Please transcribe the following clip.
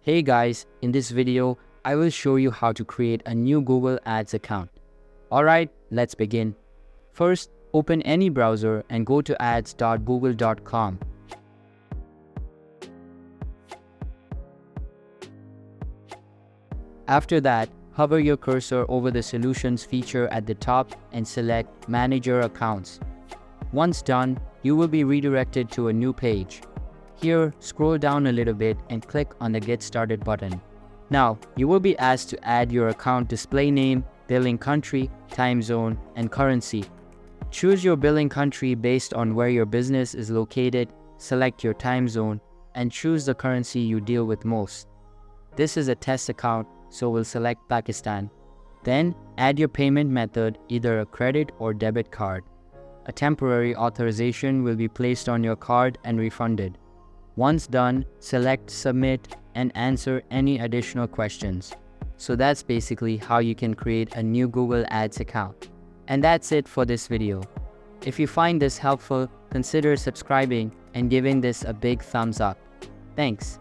Hey guys, in this video, I will show you how to create a new Google Ads account. Alright, let's begin. First, open any browser and go to ads.google.com. After that, hover your cursor over the Solutions feature at the top and select Manage Your Accounts. Once done, you will be redirected to a new page. Here, scroll down a little bit and click on the Get Started button. Now, you will be asked to add your account display name, billing country, time zone, and currency. Choose your billing country based on where your business is located, select your time zone, and choose the currency you deal with most. This is a test account, so we'll select Pakistan. Then, add your payment method, either a credit or debit card. A temporary authorization will be placed on your card and refunded. Once done, select Submit and answer any additional questions. So that's basically how you can create a new Google Ads account. And that's it for this video. If you find this helpful, consider subscribing and giving this a big thumbs up. Thanks.